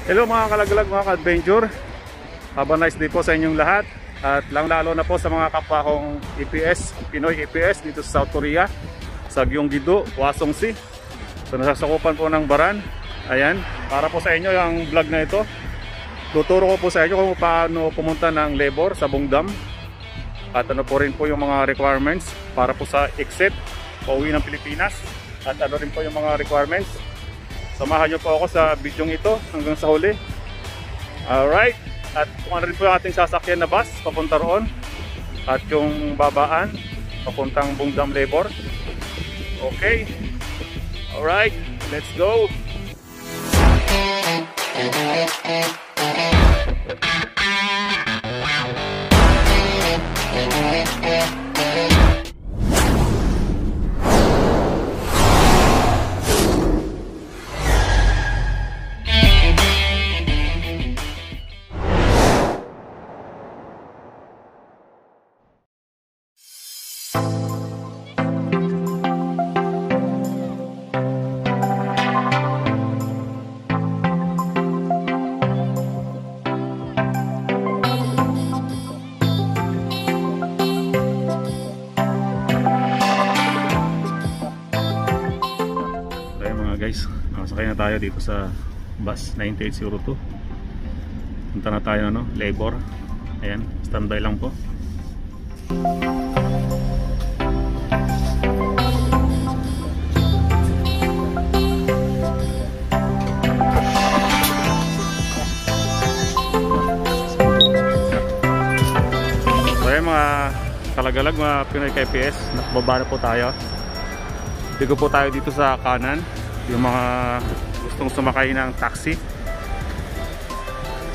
Hello mga kalaglag, mga ka-adventure. Have a nice day po sa inyong lahat. At lalo na po sa mga kapwa kong EPS, Pinoy EPS dito sa South Korea, sa Gyeonggi-do, Hwaseong-si. So nasasakupan po ng Baran. Ayan, para po sa inyo yung vlog na ito. Tuturo ko po sa inyo kung paano pumunta ng labor sa Bongdam. At ano po rin po yung mga requirements para po sa exit, pauwi ng Pilipinas. At ano rin po yung mga requirements. Samahan nyo po ako sa video ito hanggang sa huli. Alright. At kung ano rin po yung ating sasakyan na bus papunta roon. At yung babaan papuntang Bongdam Labor. Okay. Alright. Let's go. Guys, nakasakay na tayo dito sa bus 9802. Punta na tayo na labor. Ayan, standby lang po. So ayan mga kalagalag, mga Pinoy KPS, nakababa na po tayo. Dito po tayo dito sa kanan. Yung mga gustong sumakay ng taxi,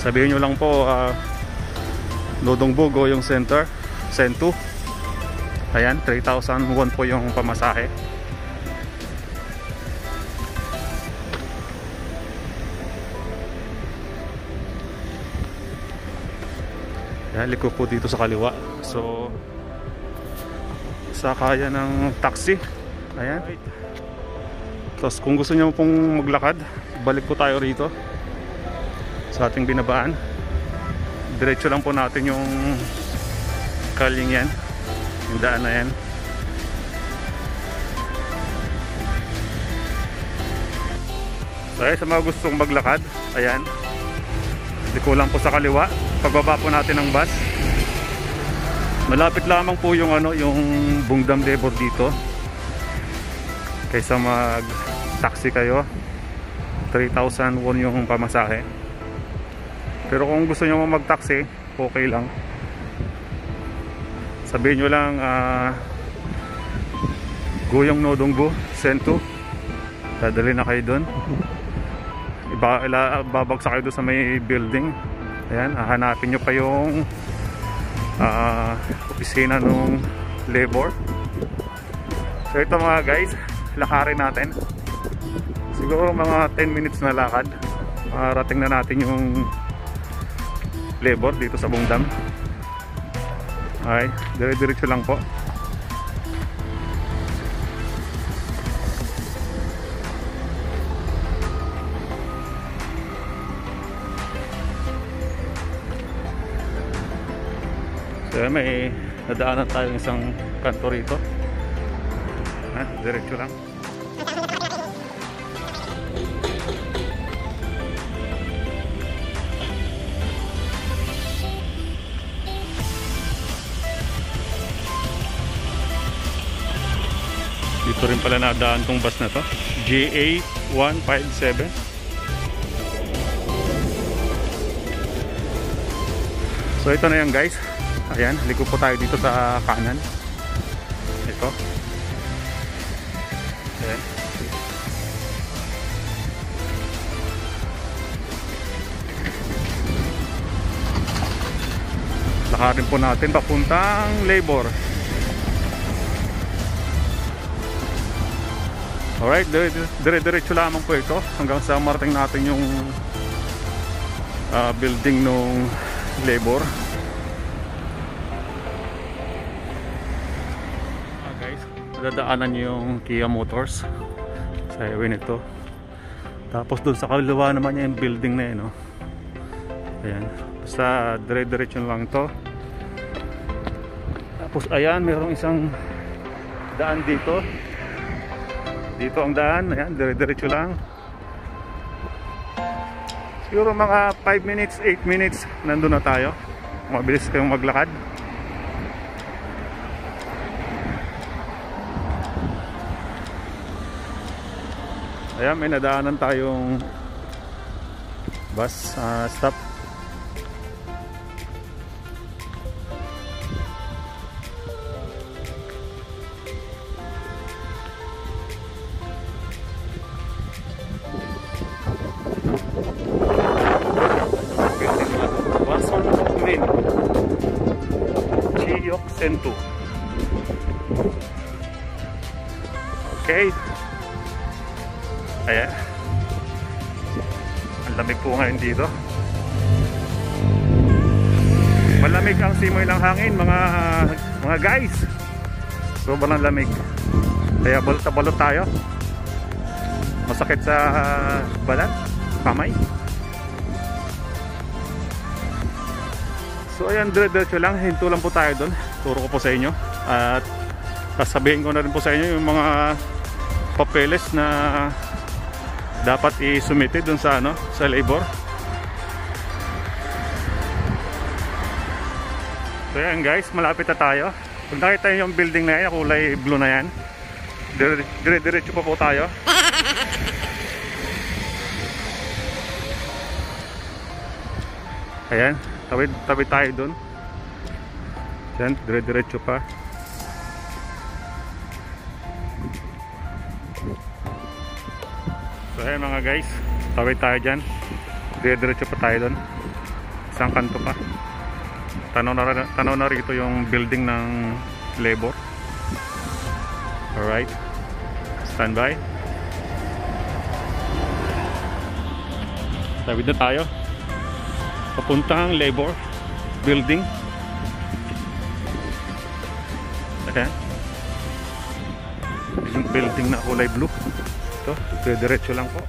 sabihin nyo lang po Dodongbo Goyong Center, Sen2. Ayan, 3,000 won po yung pamasahe. Ayan, liko po dito sa kaliwa. So sakaya ng taxi. Ayan. Tapos kung gusto nyo pong maglakad, balik po tayo rito sa ating binabaan. Diretso lang po natin yung kalyeng yan, yung daan na yan. So sa mga gustong maglakad, ayan, liko lang po sa kaliwa. Pagbaba po natin ng bus, malapit lamang po yung yung Bongdam Labor dito. Kaysa mag taxi kayo, 3,000 won yung pamasahe. Pero kung gusto nyo mag taxi, okay lang. Sabihin nyo lang Goyong Nodongbo Sen2, dadali na kayo dun. Babagsak kayo dun sa may building. Ayan, hahanapin nyo pa yung opisina ng labor. So ito mga guys, lakarin natin. Siguro mga 10 minutes na lakad, rating na natin yung labor dito sa Bongdam. Okay, dire-diretso lang po. So may nadaanan tayong isang kanto rito. Diretso lang. Dito rin pala nadaan tong bus na to, JA 157. So ito na yan guys. Ayan, liko po tayo dito sa kanan. Ito. Ayan. Lakarin po natin papuntang labor. Alright, dire-diretso lamang po ito hanggang sa marating natin yung building nung labor. Guys, dadaanan nyo yung Kia Motors sa highway nito. Tapos doon sa kaliwa naman yung building na yun, no? Ayan, basta dire-diretso lang to. Tapos ayan, mayroong isang daan dito. Dito ang daan, ayan, dire-diretso lang. Siguro mga 5 minutes, 8 minutes nandun na tayo. Mabilis kayong maglakad. Ayan, may nadaanan tayong bus stop. Chiyok Sentu. Okay. Ayan. Ang lamig po ngayon dito. Malamig ang simoy ng hangin, mga guys. Sobrang lamig. Kaya balot na balot tayo. Masakit sa balat, kamay. So ayan, dire-diretso lang. Hinto lang po tayo doon. Turo ko po sa inyo. At sasabihin ko na rin po sa inyo yung mga papeles na dapat i-submit doon sa sa labor. So ayan guys, malapit na tayo. Kung nakita nyo yung building na yan, kulay blue na yan, dire-diretso pa po tayo. Ayan, tawid tayo dun. Ayan, dire-diretso pa. So ayan mga guys, tawid tayo dyan. Dire-diretso pa tayo dun. Isang kanto pa. Tanaw na rito yung building ng labor. Alright, stand by. Tawid na tayo papuntang labor building. Okay, yung building na kulay blue ito, diretso lang po.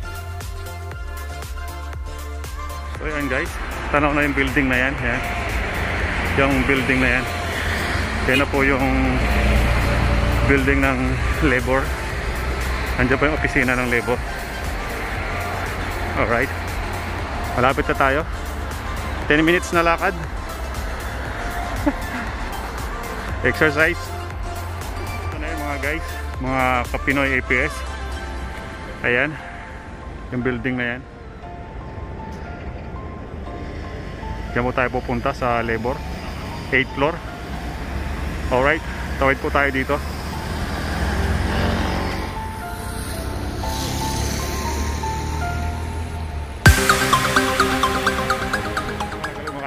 So yan guys, tanaw na yung building na yan. Yan yung building na yan. Yan na po yung building ng labor. Andiyan po yung opisina ng labor. Alright, malapit na tayo. 10 minutes na lakad. Exercise. Ito na yung mga guys, mga Kapinoy APS. Ayan, yung building na yan. Diyan po tayo pupunta sa labor, 8th floor. Alright, tawid po tayo dito.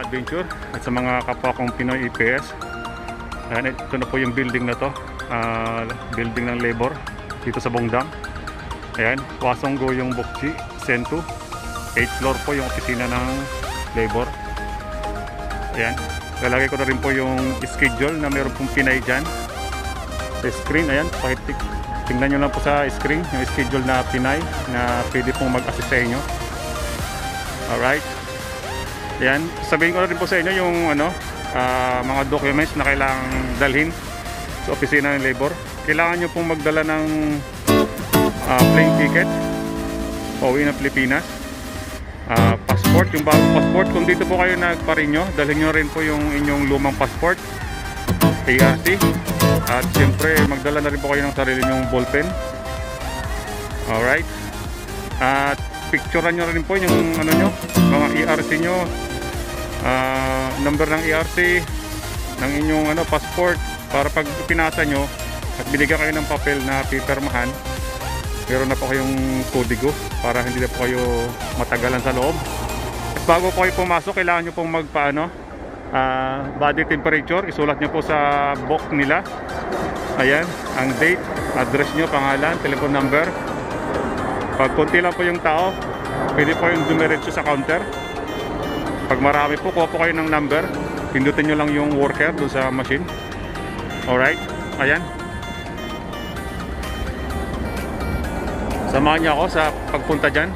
Adventure at sa mga kapwa kong Pinoy EPS. Ayan, ito na po yung building na to, building ng labor dito sa Bongdam. Ayan, Hwasong-go yung Bokchi Sentu. 8th floor po yung opisina ng labor. Ayan, lalagay ko na rin po yung schedule na meron pong Pinay dyan sa screen. Ayan, tingnan nyo lang po sa screen yung schedule na Pinay na pwede pong mag-assist sa inyo. Alright, yan, sabihin ko na rin po sa inyo yung mga documents na kailangang dalhin sa opisina ng labor. Kailangan nyo pong magdala ng plane ticket pauwi ng Pilipinas, passport, yung bagong passport. Kung dito po kayo nagparinyo, dalhin nyo rin po yung inyong lumang passport, ARC, at siyempre magdala na rin po kayo ng sarili nyong ballpen. Alright, at picturean nyo rin po yung mga ERC nyo, number ng ERC ng inyong passport, para pag pinasa nyo at binigyan kayo ng papel na pipirmahan, meron na po kayong kodigo para hindi na po kayo matagalan sa loob. At bago po kayo pumasok, kailangan nyo pong body temperature. Isulat nyo po sa book nila. Ayan, ang date, address nyo, pangalan, telephone number. Pag konti lang po yung tao, pwede po yung dumiretso sa counter. Pag marami po, kuha po kayo ng number, pindutin nyo lang yung worker doon sa machine. Alright, ayan. Samahan niyo ako sa pagpunta dyan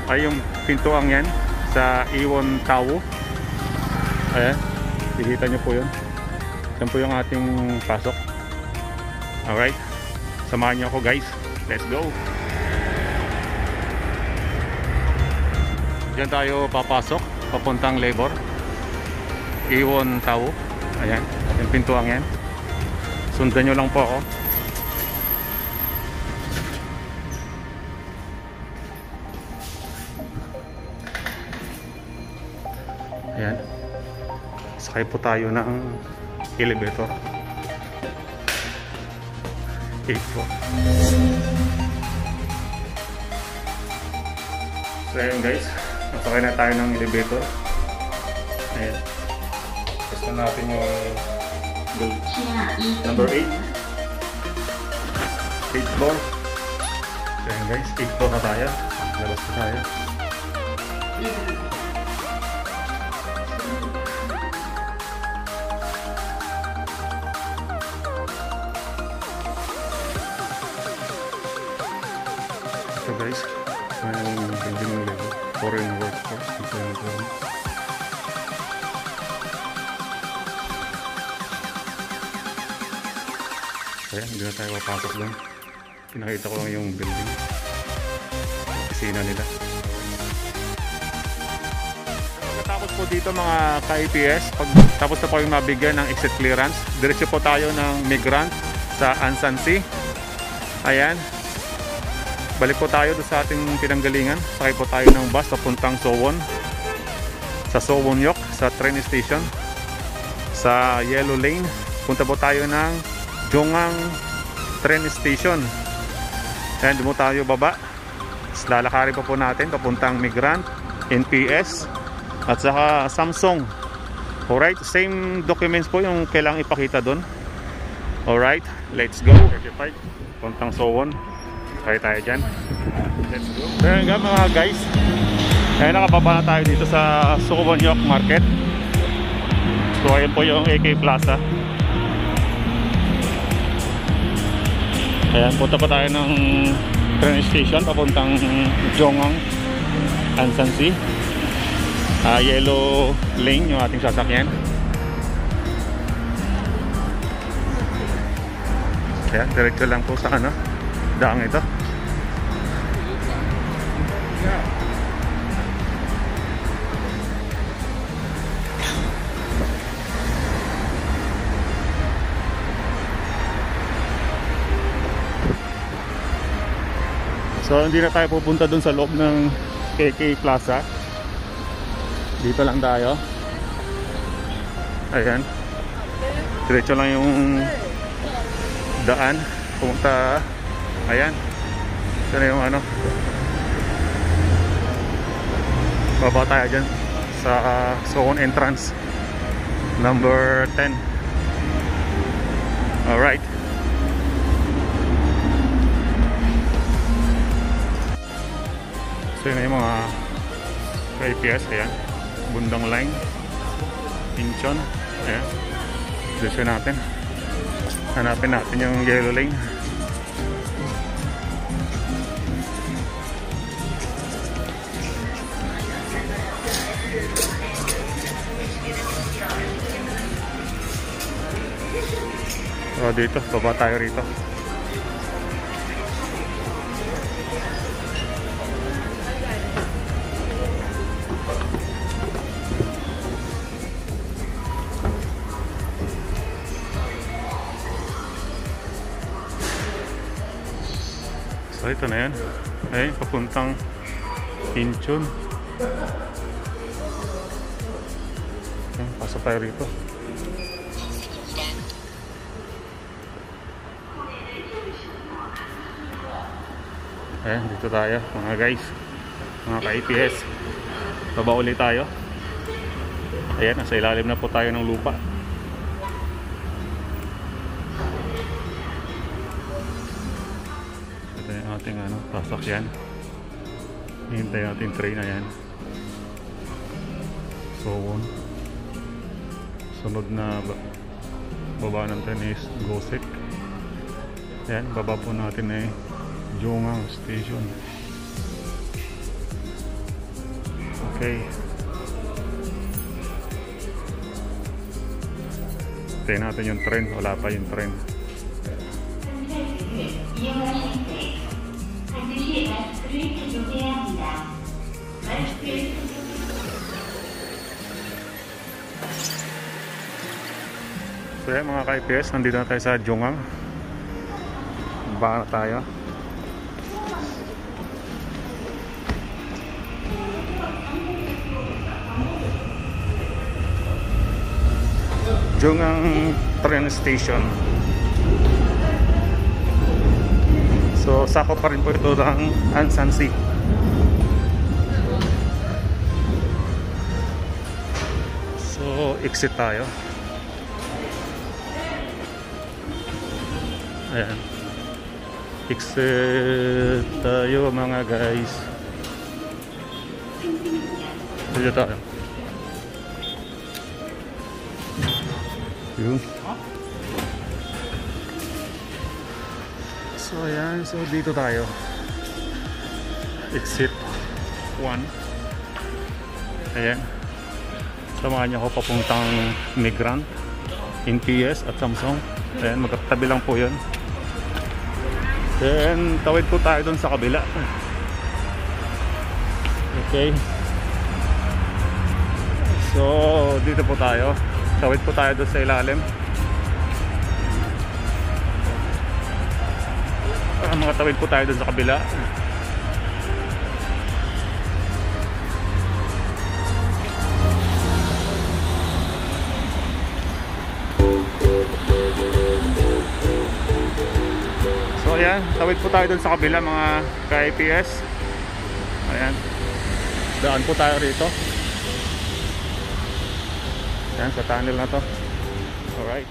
ay yung pintuang yan sa Iwon Tawo. Ayan, nakikita nyo po yun. Yan po yung ating pasok. Alright, samahan nyo ako guys, let's go. Diyan tayo papasok papuntang Labor, Iwon Tawo. Ayan, yung pintuang yan. Sundan nyo lang po ako. Ayan, sakay po tayo ng elevator 8 po. So ayan guys, nasakay na tayo ng elevator. Ayan, gusto natin yung number 8 floor. So ayan guys, 8 floor na tayo. Labas na tayo. So guys, yung building ng level, foreign workforce, dito yung room. Kaya hindi na tayo papasok doon. Pinakita ko lang yung building, opisina nila. Pagkatapos po dito mga ka-IPS, pag tapos na po yung mabigyan ng exit clearance, diretso po tayo ng migrant sa Ansan C. Ayan, balik po tayo doon sa ating pinanggalingan. Sakay po tayo ng bus papuntang Sowon. Sa Sowon Yok, sa train station. Sa Yellow Lane, punta po tayo ng Jongang train station. Ayan, doon po tayo baba. Lalakarin po natin papuntang Migrant, NPS, at saka Samsung. Alright, same documents po yung kailangang ipakita doon. Alright, let's go. 35, puntang Sowon. Kaya tayo dyan. Let's go. So yun nga mga guys, kaya nakababa na tayo dito sa Sowon Yok Market. So ayun po yung AK Plaza. Ayan, punta pa tayo ng train station papuntang Jongang Ansan C. Yellow Lane yung ating sasakyan. Ayan, diretso lang po sa ano, daang ito. So hindi na tayo pupunta dun sa loob ng KK Plaza. Dito lang tayo. Ayan, diretso lang yung daan pumunta. Ayan, ito na yung ano, baba tayo dyan sa Sowon entrance number 10. Alright, so yun na yung mga IPS. Ayan, Bundang Line, Incheon. Ayan, diretso natin, hanapin natin yung Yellow Lane. So dito, baba tayo rito. So ito na yan. Ay, papuntang Incheon. Ayan, pasok tayo rito. Ayan, dito tayo mga guys, mga ka-IPS. Baba ulit tayo. Ayan, nasa ilalim na po tayo ng lupa. Ito yung ating ano, sasakyan. Hihintay natin train na yan. Sowon. Sunod na baba natin is Gosek. Ayan, baba po natin eh Jongang Station. Okay. Tayo natin yung tren. Wala pa yung tren. So yan mga ka-IPS, nandito na tayo sa Jungang. Baka na tayo. Jungang train station. So sakop pa rin po ito ng Ansansi. So exit tayo. Ayan. Exit tayo mga guys. Dito tayo. Yun. So ayan. So dito tayo. Exit 1. Ayan. Samahan niyo ako papuntang Migrant, NPS at Samsung. Ayan. Magkatabi lang po yun. Then tawid po tayo dun sa kabila. Okay. So dito po tayo. Tawid po tayo dun sa ilalim. Mga tawid po tayo dun sa kabila. So ayan, tawid po tayo dun sa kabila mga ka-IPS. Ayan. Daan po tayo rito. Ayan, sa tunnel na to. Alright.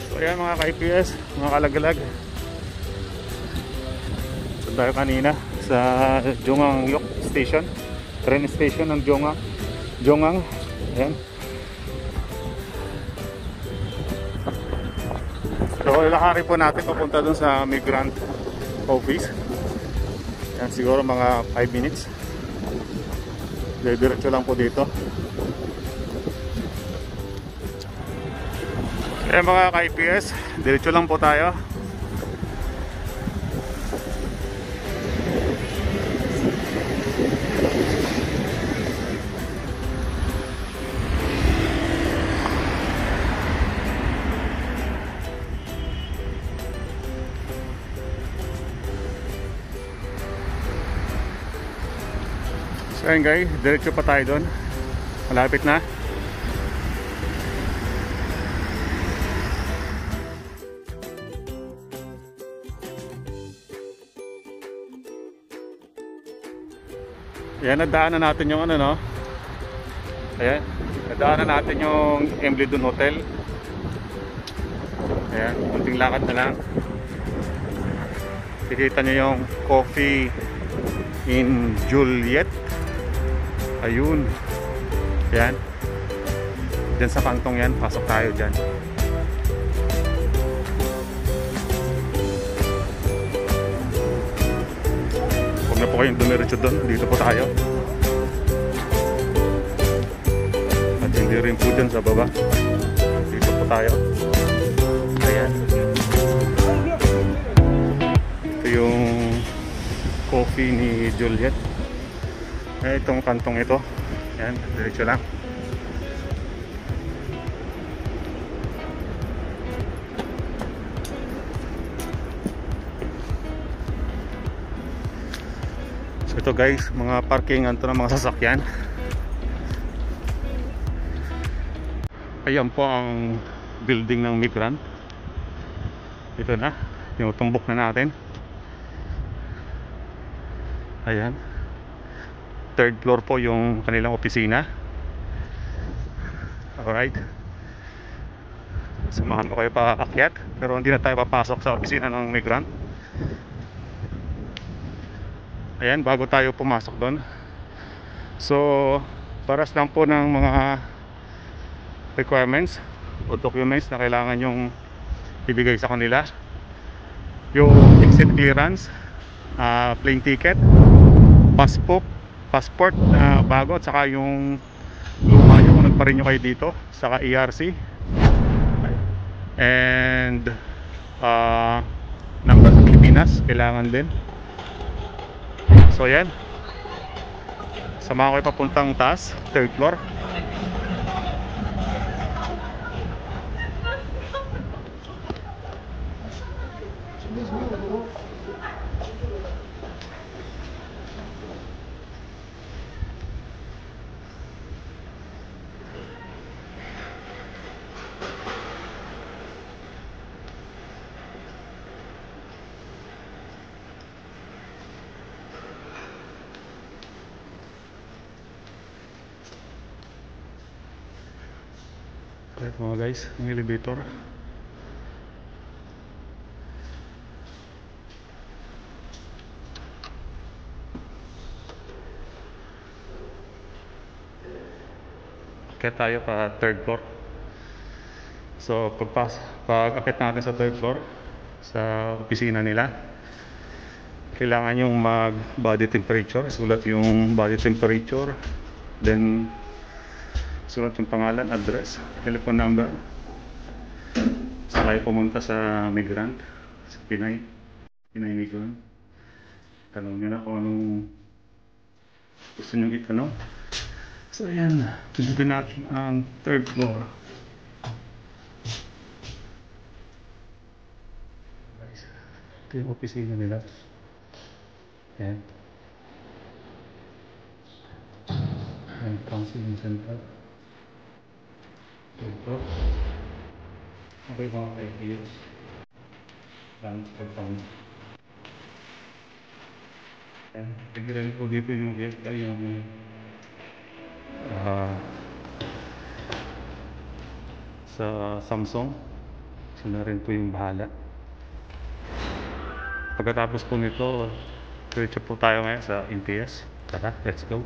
So ayan mga ka-IPS, mga kalagalag. So tayo kanina sa Jungang Yok Station. Train station ng Jungang. Ayan. So ilakari po natin papunta dun sa Migrant office. Ayan, siguro mga 5 minutes. Diretso lang po dito. Ayan mga ka-IPS, diretso lang po tayo. So ayan guys, diretso pa tayo doon. Malapit na. Ayan, nadaanan natin yung ano, no? Ayan, nadaanan natin yung Embledon Hotel. Ayan, kunting lakad na lang. Kikita nyo yung Coffee in Juliet. Ayun. Ayan. Diyan sa kantong yan, pasok tayo dyan. Huwag na po kayong dumiretso doon. Dito po tayo. At hindi rin po dyan sa baba. Dito po tayo. Ayan. Ito yung Coffee ni Juliet. Itong kantong ito. Ayan, diretso lang. So ito guys, mga parkingan to ng mga sasakyan. Ayan po ang building ng Migrant. Ito na, tinutumbok na natin. Ayan. Third floor po yung kanilang opisina. Alright. Samahan ko kayo paakyat. Pero hindi na tayo papasok sa opisina ng Migrant. Ayan, bago tayo pumasok doon. So, paras lang po ng mga requirements o documents na kailangan yung ibigay sa kanila. yung exit clearance, plane ticket, passport bago, at saka yung luma nyo kung nagpa-renew kayo dito, saka ERC, and number sa Pilipinas kailangan din. So yan, samahan ko papuntang taas, 3rd floor. Ito mga guys, ang elevator. Kaya tayo pa 3rd floor. So pag akit natin sa 3rd floor, sa opisina nila, kailangan yung mag body temperature. Sulat yung body temperature, then sulat yung pangalan, address, telephone number. Saka pumunta sa migrant, sa Pinay migrant. Tanong nyo na kung anong gusto nyo itanong. So ayan, pinipin natin ang 3rd floor. Ito yung opisina nila. Ayan. Ayan, counseling center. Ito. Okay mga kaibigan. Lang pagpang. Ayan, tignan ko dito yung gate ay yung sa Samsung. Sila rin po yung bahala. Pagkatapos po nito, diretso po tayo ngayon sa NPS. Tara, let's go.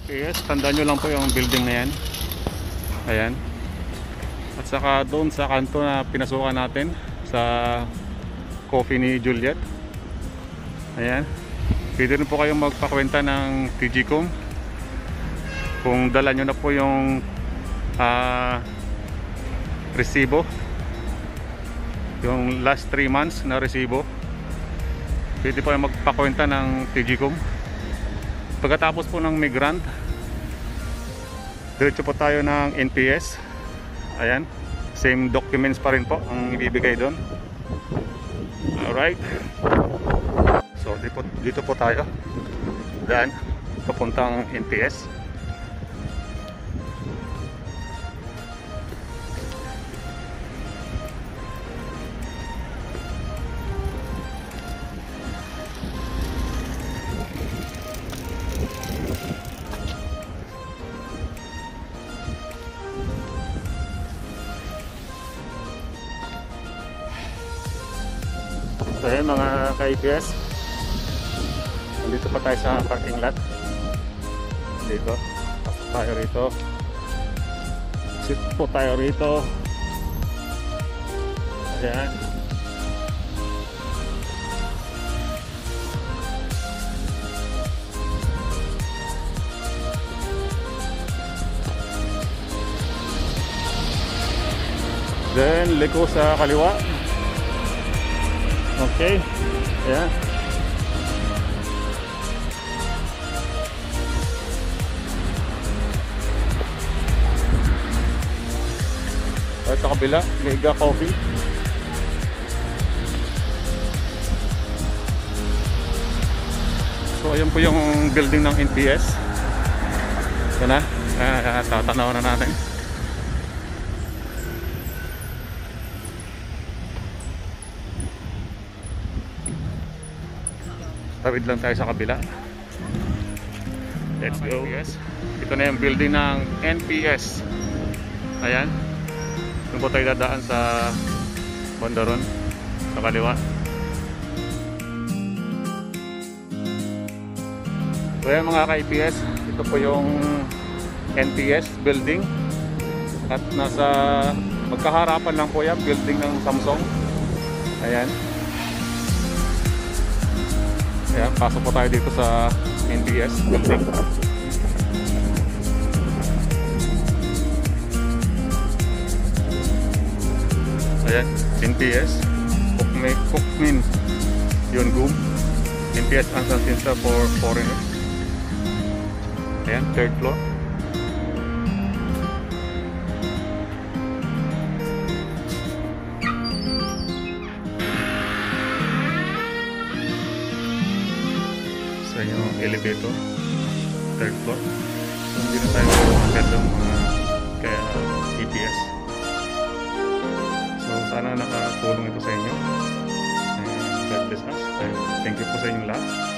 Yes, tandaan nyo lang po yung building na yan. Ayan. At saka doon sa kanto na pinasukan natin, sa coffee ni Juliet. Ayan. Pwede rin po kayong magpakwenta ng TGCom kung dala nyo na po yung resibo, yung last 3 months na resibo. Pwede po kayong magpakwenta ng TGCom. Pagkatapos po ng migrant, diretso po tayo ng NPS. Ayan, same documents pa rin po ang ibibigay doon. Alright, so dito po tayo, daan papuntang NPS. So ayan mga ka-APS, nandito pa tayo sa parking lot. Dito, pasok tayo rito, sit po tayo rito. Ayan. Then liko sa kaliwa. Okay, ayan. At sa kabila, Mega Coffee. So ayan po yung building ng NPS. Ito na, tatanaw na natin. Tawid lang tayo sa kabila. Let's go. Ito na yung building ng NPS. Ayan. Doon po tayo dadaan sa bandaron, sa kaliwa. So So yan mga ka-EPS, ito po yung NTS building. At nasa magkaharapan lang po yan, building ng Samsung. Ayan. Ayan, pasok po tayo dito sa NTS building. Ayan, NTS Kukmin Yonggum, NTS Anshan Center for Foreigners. Ayan, third floor. Sa yung elevator, third floor. So hindi na tayo agad ng mga kaya EPS. So sana nakatulong ito sa inyo. And God bless us. Thank you po sa inyong lahat.